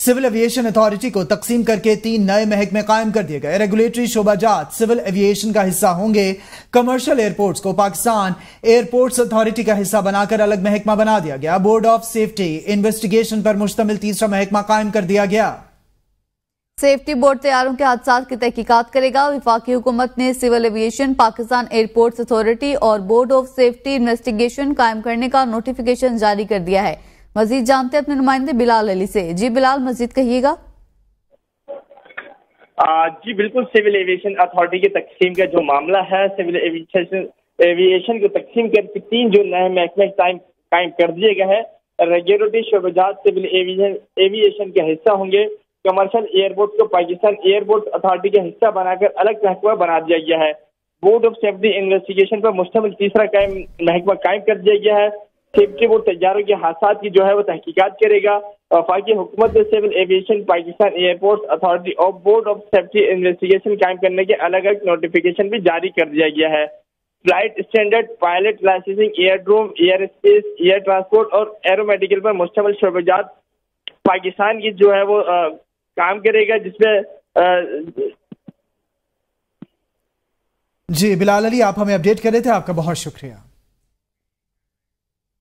Civil aviation authority को तकसीम करके 3 नए महकमे कायम कर दिए गए। रेगुलेटरी शोबाजात सिविल एविएशन का हिस्सा होंगे। कमर्शियल एयरपोर्ट्स को पाकिस्तान एयरपोर्ट्स अथॉरिटी का हिस्सा बनाकर अलग महकमा बना दिया गया। बोर्ड ऑफ सेफ्टी इन्वेस्टिगेशन पर मुश्तमिल तीसरा महकमा कायम कर दिया गया। सेफ्टी बोर्ड तैयारों के हादसात की तहकीकात करेगा। वफाकी हुकूमत ने civil aviation, Pakistan airports authority और बोर्ड ऑफ सेफ्टी इन्वेस्टिगेशन कायम करने का नोटिफिकेशन जारी कर दिया है। मजीद जानते हैं अपने नुमाइंदे बिलाल अली से। जी बिलाल, मजीद कहिएगा। जी बिल्कुल, सिविल एविएशन अथॉरिटी की तकसीम का जो मामला है, सिविल एविएशन को तकसीम करके 3 जो नए महकमे कायम कर दिए गए हैं। रेगुलेटरी शोबाजात सिविल एविएशन के हिस्सा होंगे। कमर्शियल एयरपोर्ट को पाकिस्तान एयरपोर्ट अथॉरिटी का हिस्सा बनाकर अलग महकमा बना दिया गया है। बोर्ड ऑफ सेफ्टी इन्वेस्टिगेशन पर मुश्तमिल तीसरा महकमा कायम कर दिया गया है। सेफ्टी बोर्ड तैयारों के हादसात की जो है वो तहकीकात करेगा। वफाकी हुकूमत ने civil aviation, Pakistan airports authority और बोर्ड ऑफ सेफ्टी इन्वेस्टिगेशन कायम करने के अलग अलग नोटिफिकेशन भी जारी कर दिया गया है। Flight standard, pilot licensing, aerodrome, air space, air transport और एरोमेडिकल पर मुश्तमिल शोबाजात पाकिस्तान की जो है वो काम करेगा, जिसमें जी बिलाल अली, आप हमें अपडेट कर रहे थे, आपका बहुत शुक्रिया।